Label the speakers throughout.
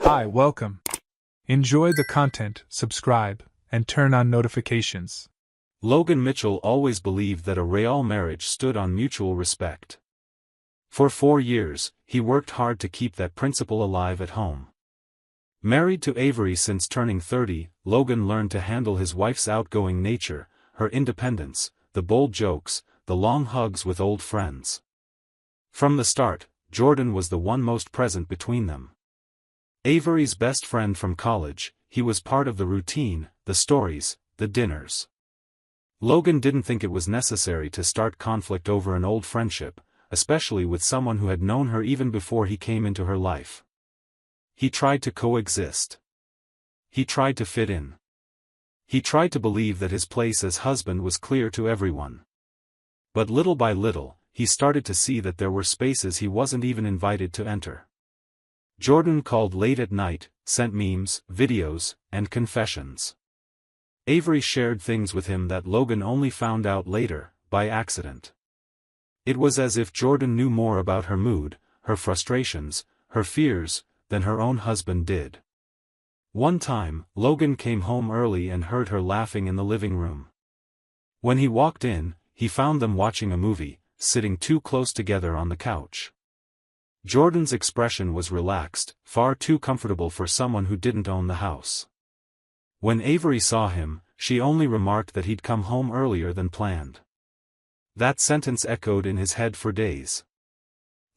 Speaker 1: Hi, welcome. Enjoy the content, subscribe, and turn on notifications.
Speaker 2: Logan Mitchell always believed that a real marriage stood on mutual respect. For 4 years, he worked hard to keep that principle alive at home. Married to Avery since turning 30, Logan learned to handle his wife's outgoing nature, her independence, the bold jokes, the long hugs with old friends. From the start, Jordan was the one most present between them. Avery's best friend from college, he was part of the routine, the stories, the dinners. Logan didn't think it was necessary to start conflict over an old friendship, especially with someone who had known her even before he came into her life. He tried to coexist. He tried to fit in. He tried to believe that his place as husband was clear to everyone. But little by little, he started to see that there were spaces he wasn't even invited to enter. Jordan called late at night, sent memes, videos, and confessions. Avery shared things with him that Logan only found out later, by accident. It was as if Jordan knew more about her mood, her frustrations, her fears, than her own husband did. One time, Logan came home early and heard her laughing in the living room. When he walked in, he found them watching a movie, sitting too close together on the couch. Jordan's expression was relaxed, far too comfortable for someone who didn't own the house. When Avery saw him, she only remarked that he'd come home earlier than planned. That sentence echoed in his head for days.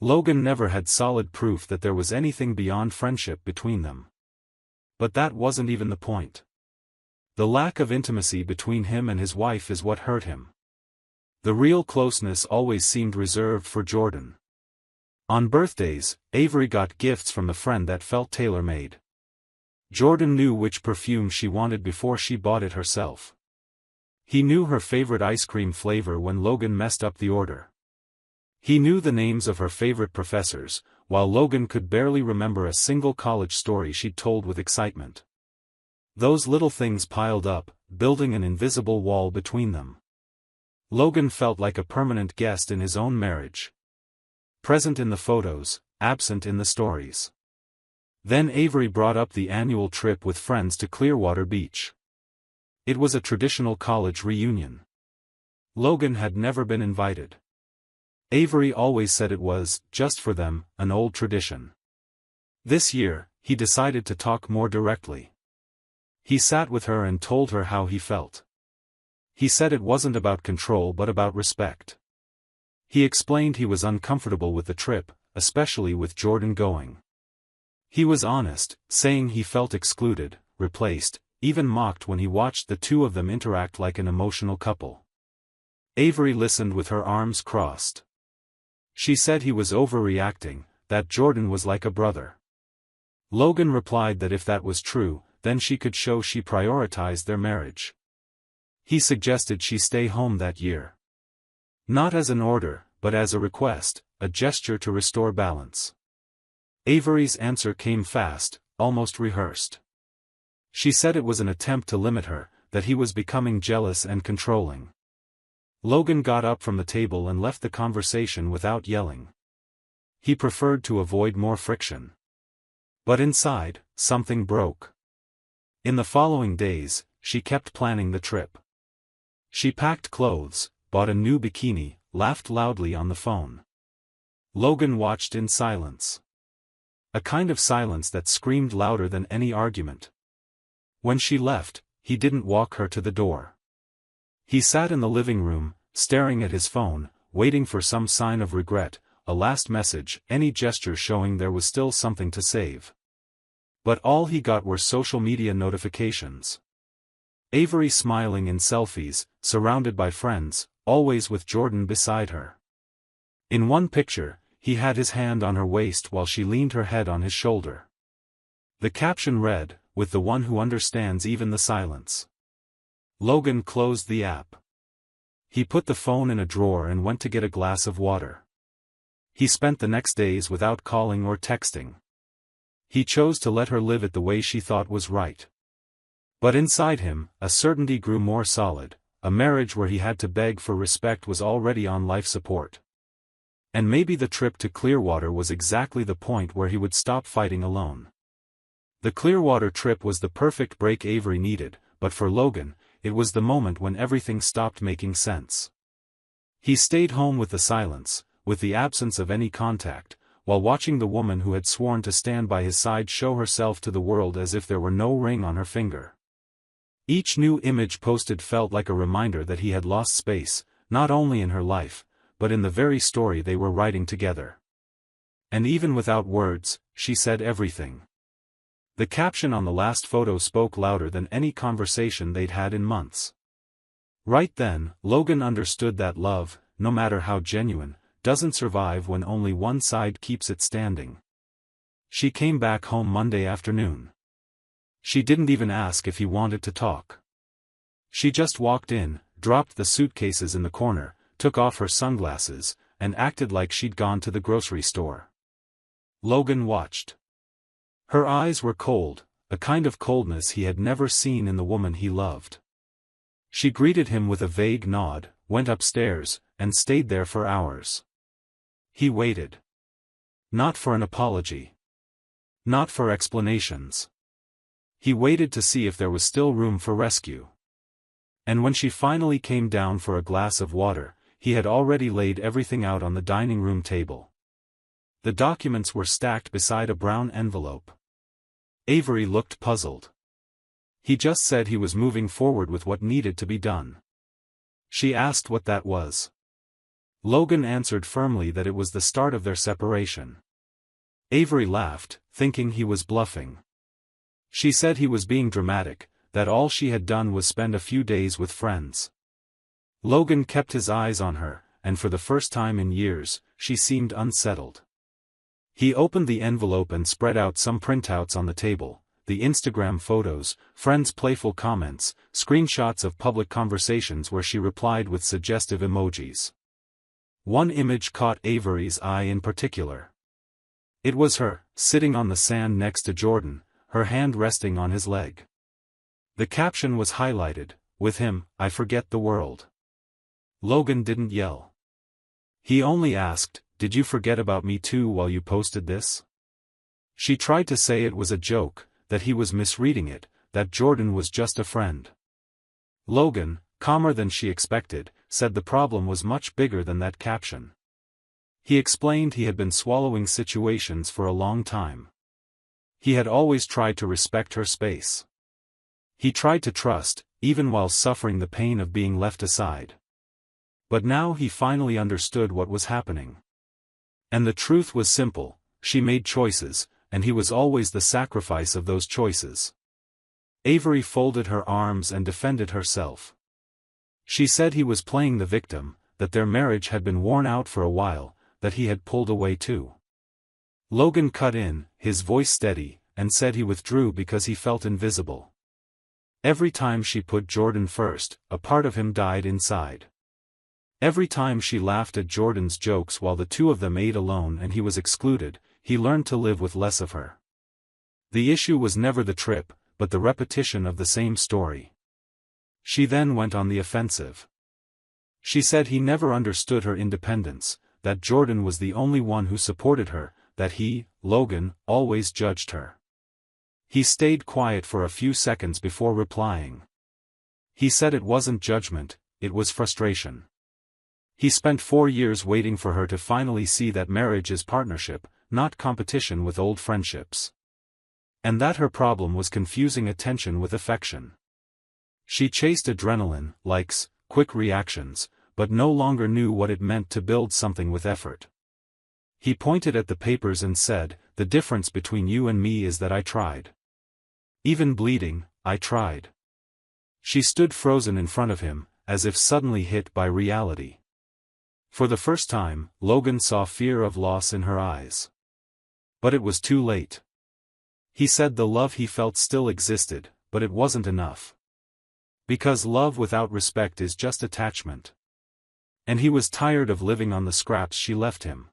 Speaker 2: Logan never had solid proof that there was anything beyond friendship between them. But that wasn't even the point. The lack of intimacy between him and his wife is what hurt him. The real closeness always seemed reserved for Jordan. On birthdays, Avery got gifts from the friend that felt tailor-made. Jordan knew which perfume she wanted before she bought it herself. He knew her favorite ice cream flavor when Logan messed up the order. He knew the names of her favorite professors, while Logan could barely remember a single college story she'd told with excitement. Those little things piled up, building an invisible wall between them. Logan felt like a permanent guest in his own marriage. Present in the photos, absent in the stories. Then Avery brought up the annual trip with friends to Clearwater Beach. It was a traditional college reunion. Logan had never been invited. Avery always said it was, just for them, an old tradition. This year, he decided to talk more directly. He sat with her and told her how he felt. He said it wasn't about control but about respect. He explained he was uncomfortable with the trip, especially with Jordan going. He was honest, saying he felt excluded, replaced, even mocked when he watched the two of them interact like an emotional couple. Avery listened with her arms crossed. She said he was overreacting, that Jordan was like a brother. Logan replied that if that was true, then she could show she prioritized their marriage. He suggested she stay home that year. Not as an order, but as a request, a gesture to restore balance. Avery's answer came fast, almost rehearsed. She said it was an attempt to limit her, that he was becoming jealous and controlling. Logan got up from the table and left the conversation without yelling. He preferred to avoid more friction. But inside, something broke. In the following days, she kept planning the trip. She packed clothes, bought a new bikini, laughed loudly on the phone. Logan watched in silence. A kind of silence that screamed louder than any argument. When she left, he didn't walk her to the door. He sat in the living room, staring at his phone, waiting for some sign of regret, a last message, any gesture showing there was still something to save. But all he got were social media notifications. Avery smiling in selfies, surrounded by friends, always with Jordan beside her. In one picture, he had his hand on her waist while she leaned her head on his shoulder. The caption read, "With the one who understands even the silence." Logan closed the app. He put the phone in a drawer and went to get a glass of water. He spent the next days without calling or texting. He chose to let her live it the way she thought was right. But inside him, a certainty grew more solid. A marriage where he had to beg for respect was already on life support. And maybe the trip to Clearwater was exactly the point where he would stop fighting alone. The Clearwater trip was the perfect break Avery needed, but for Logan, it was the moment when everything stopped making sense. He stayed home with the silence, with the absence of any contact, while watching the woman who had sworn to stand by his side show herself to the world as if there were no ring on her finger. Each new image posted felt like a reminder that he had lost space, not only in her life, but in the very story they were writing together. And even without words, she said everything. The caption on the last photo spoke louder than any conversation they'd had in months. Right then, Logan understood that love, no matter how genuine, doesn't survive when only one side keeps it standing. She came back home Monday afternoon. She didn't even ask if he wanted to talk. She just walked in, dropped the suitcases in the corner, took off her sunglasses, and acted like she'd gone to the grocery store. Logan watched. Her eyes were cold, a kind of coldness he had never seen in the woman he loved. She greeted him with a vague nod, went upstairs, and stayed there for hours. He waited. Not for an apology. Not for explanations. He waited to see if there was still room for rescue. And when she finally came down for a glass of water, he had already laid everything out on the dining room table. The documents were stacked beside a brown envelope. Avery looked puzzled. He just said he was moving forward with what needed to be done. She asked what that was. Logan answered firmly that it was the start of their separation. Avery laughed, thinking he was bluffing. She said he was being dramatic, that all she had done was spend a few days with friends. Logan kept his eyes on her, and for the first time in years, she seemed unsettled. He opened the envelope and spread out some printouts on the table, the Instagram photos, friends' playful comments, screenshots of public conversations where she replied with suggestive emojis. One image caught Avery's eye in particular. It was her, sitting on the sand next to Jordan, her hand resting on his leg. The caption was highlighted, "With him, I forget the world." Logan didn't yell. He only asked, "Did you forget about me too while you posted this?" She tried to say it was a joke, that he was misreading it, that Jordan was just a friend. Logan, calmer than she expected, said the problem was much bigger than that caption. He explained he had been swallowing situations for a long time. He had always tried to respect her space. He tried to trust, even while suffering the pain of being left aside. But now he finally understood what was happening. And the truth was simple, she made choices, and he was always the sacrifice of those choices. Avery folded her arms and defended herself. She said he was playing the victim, that their marriage had been worn out for a while, that he had pulled away too. Logan cut in, his voice steady, and said he withdrew because he felt invisible. Every time she put Jordan first, a part of him died inside. Every time she laughed at Jordan's jokes while the two of them ate alone and he was excluded, he learned to live with less of her. The issue was never the trip, but the repetition of the same story. She then went on the offensive. She said he never understood her independence, that Jordan was the only one who supported her, that he, Logan, always judged her. He stayed quiet for a few seconds before replying. He said it wasn't judgment, it was frustration. He spent 4 years waiting for her to finally see that marriage is partnership, not competition with old friendships. And that her problem was confusing attention with affection. She chased adrenaline, likes, quick reactions, but no longer knew what it meant to build something with effort. He pointed at the papers and said, "The difference between you and me is that I tried. Even bleeding, I tried." She stood frozen in front of him, as if suddenly hit by reality. For the first time, Logan saw fear of loss in her eyes. But it was too late. He said the love he felt still existed, but it wasn't enough. Because love without respect is just attachment. And he was tired of living on the scraps she left him.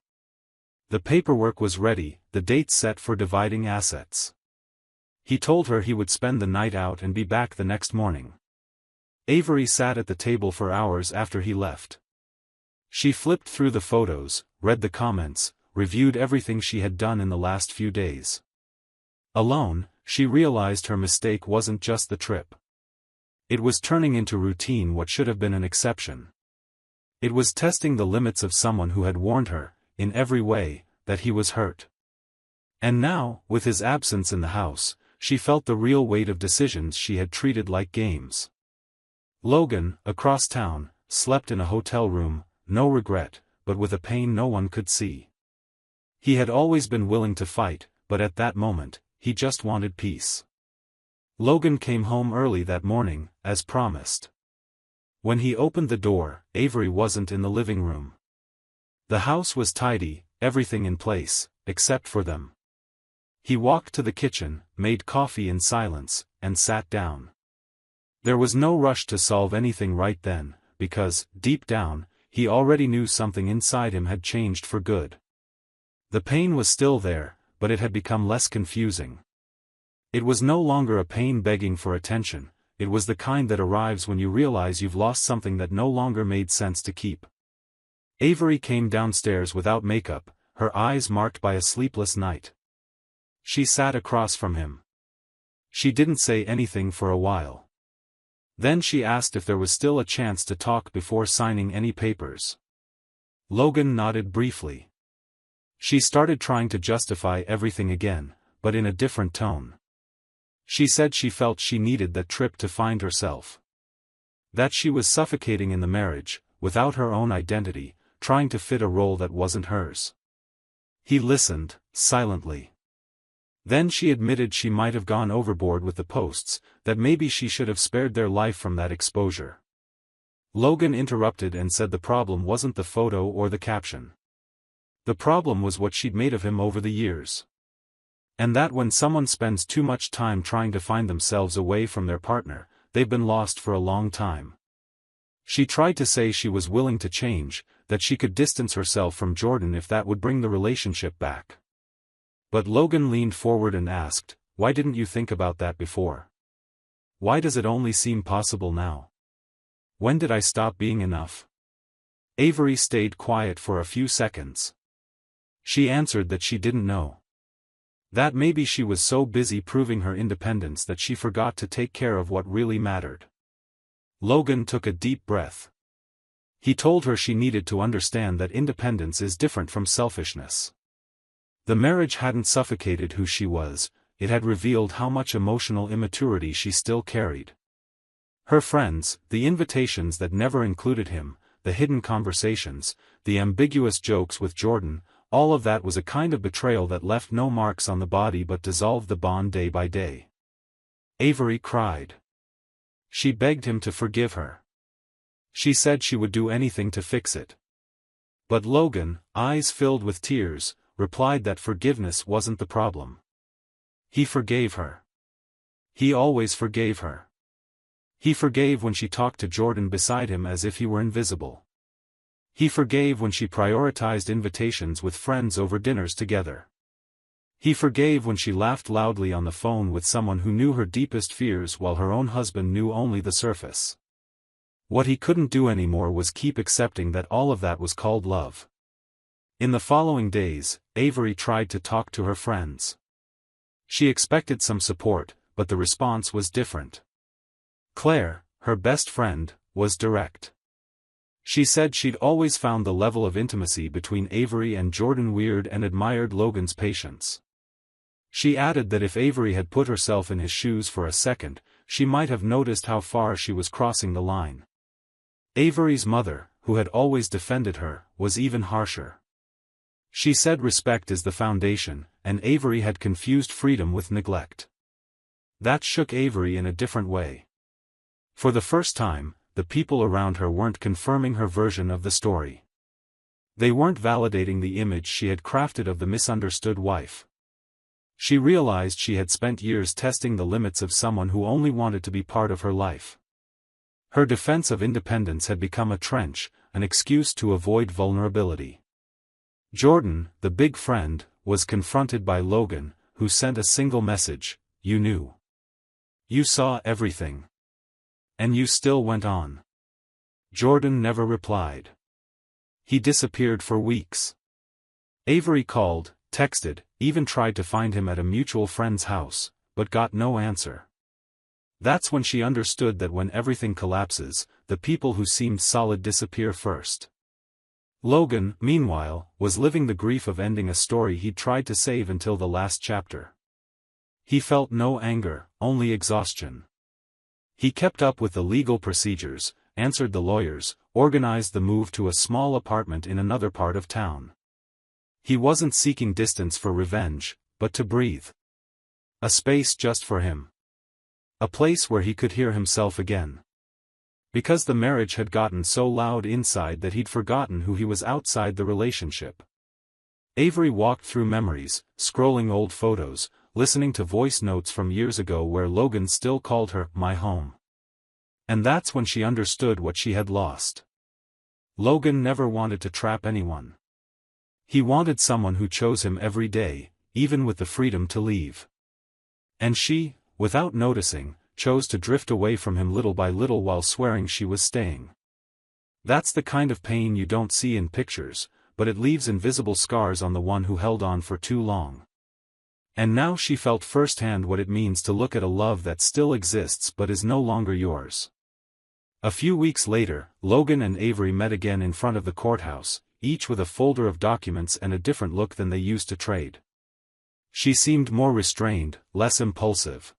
Speaker 2: The paperwork was ready, the date set for dividing assets. He told her he would spend the night out and be back the next morning. Avery sat at the table for hours after he left. She flipped through the photos, read the comments, reviewed everything she had done in the last few days. Alone, she realized her mistake wasn't just the trip. It was turning into routine what should have been an exception. It was testing the limits of someone who had warned her, in every way, that he was hurt. And now, with his absence in the house, she felt the real weight of decisions she had treated like games. Logan, across town, slept in a hotel room, no regret, but with a pain no one could see. He had always been willing to fight, but at that moment, he just wanted peace. Logan came home early that morning, as promised. When he opened the door, Avery wasn't in the living room. The house was tidy, everything in place, except for them. He walked to the kitchen, made coffee in silence, and sat down. There was no rush to solve anything right then, because, deep down, he already knew something inside him had changed for good. The pain was still there, but it had become less confusing. It was no longer a pain begging for attention, it was the kind that arrives when you realize you've lost something that no longer made sense to keep. Avery came downstairs without makeup, her eyes marked by a sleepless night. She sat across from him. She didn't say anything for a while. Then she asked if there was still a chance to talk before signing any papers. Logan nodded briefly. She started trying to justify everything again, but in a different tone. She said she felt she needed that trip to find herself. That she was suffocating in the marriage, without her own identity, trying to fit a role that wasn't hers. He listened, silently. Then she admitted she might have gone overboard with the posts, that maybe she should have spared their life from that exposure. Logan interrupted and said the problem wasn't the photo or the caption. The problem was what she'd made of him over the years. And that when someone spends too much time trying to find themselves away from their partner, they've been lost for a long time. She tried to say she was willing to change, that she could distance herself from Jordan if that would bring the relationship back. But Logan leaned forward and asked, "Why didn't you think about that before? Why does it only seem possible now? When did I stop being enough?" Avery stayed quiet for a few seconds. She answered that she didn't know. That maybe she was so busy proving her independence that she forgot to take care of what really mattered. Logan took a deep breath. He told her she needed to understand that independence is different from selfishness. The marriage hadn't suffocated who she was, it had revealed how much emotional immaturity she still carried. Her friends, the invitations that never included him, the hidden conversations, the ambiguous jokes with Jordan, all of that was a kind of betrayal that left no marks on the body but dissolved the bond day by day. Avery cried. She begged him to forgive her. She said she would do anything to fix it. But Logan, eyes filled with tears, replied that forgiveness wasn't the problem. He forgave her. He always forgave her. He forgave when she talked to Jordan beside him as if he were invisible. He forgave when she prioritized invitations with friends over dinners together. He forgave when she laughed loudly on the phone with someone who knew her deepest fears while her own husband knew only the surface. What he couldn't do anymore was keep accepting that all of that was called love. In the following days, Avery tried to talk to her friends. She expected some support, but the response was different. Claire, her best friend, was direct. She said she'd always found the level of intimacy between Avery and Jordan weird and admired Logan's patience. She added that if Avery had put herself in his shoes for a second, she might have noticed how far she was crossing the line. Avery's mother, who had always defended her, was even harsher. She said respect is the foundation, and Avery had confused freedom with neglect. That shook Avery in a different way. For the first time, the people around her weren't confirming her version of the story. They weren't validating the image she had crafted of the misunderstood wife. She realized she had spent years testing the limits of someone who only wanted to be part of her life. Her defense of independence had become a trench, an excuse to avoid vulnerability. Jordan, the big friend, was confronted by Logan, who sent a single message: "You knew. You saw everything. And you still went on." Jordan never replied. He disappeared for weeks. Avery called, texted, even tried to find him at a mutual friend's house, but got no answer. That's when she understood that when everything collapses, the people who seemed solid disappear first. Logan, meanwhile, was living the grief of ending a story he'd tried to save until the last chapter. He felt no anger, only exhaustion. He kept up with the legal procedures, answered the lawyers, organized the move to a small apartment in another part of town. He wasn't seeking distance for revenge, but to breathe. A space just for him. A place where he could hear himself again. Because the marriage had gotten so loud inside that he'd forgotten who he was outside the relationship. Avery walked through memories, scrolling old photos, listening to voice notes from years ago where Logan still called her, "my home." And that's when she understood what she had lost. Logan never wanted to trap anyone. He wanted someone who chose him every day, even with the freedom to leave. And she, without noticing, chose to drift away from him little by little while swearing she was staying. That's the kind of pain you don't see in pictures, but it leaves invisible scars on the one who held on for too long. And now she felt firsthand what it means to look at a love that still exists but is no longer yours. A few weeks later, Logan and Avery met again in front of the courthouse, each with a folder of documents and a different look than they used to trade. She seemed more restrained, less impulsive.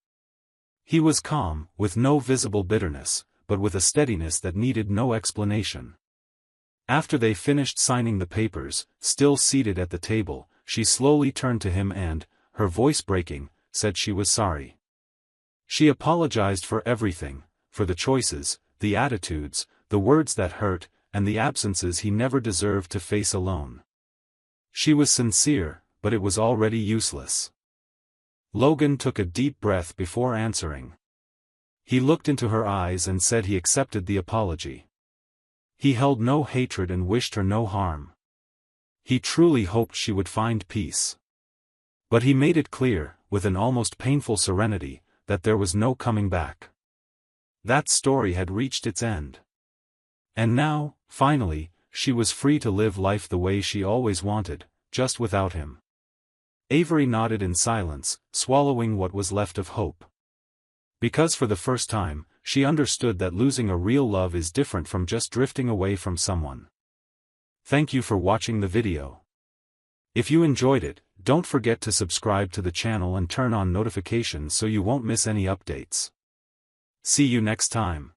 Speaker 2: He was calm, with no visible bitterness, but with a steadiness that needed no explanation. After they finished signing the papers, still seated at the table, she slowly turned to him and, her voice breaking, said she was sorry. She apologized for everything, for the choices, the attitudes, the words that hurt, and the absences he never deserved to face alone. She was sincere, but it was already useless. Logan took a deep breath before answering. He looked into her eyes and said he accepted the apology. He held no hatred and wished her no harm. He truly hoped she would find peace. But he made it clear, with an almost painful serenity, that there was no coming back. That story had reached its end. And now, finally, she was free to live life the way she always wanted, just without him. Avery nodded in silence, swallowing what was left of hope. Because for the first time, she understood that losing a real love is different from just drifting away from someone. Thank you for watching the video. If you enjoyed it, don't forget to subscribe to the channel and turn on notifications so you won't miss any updates. See you next time.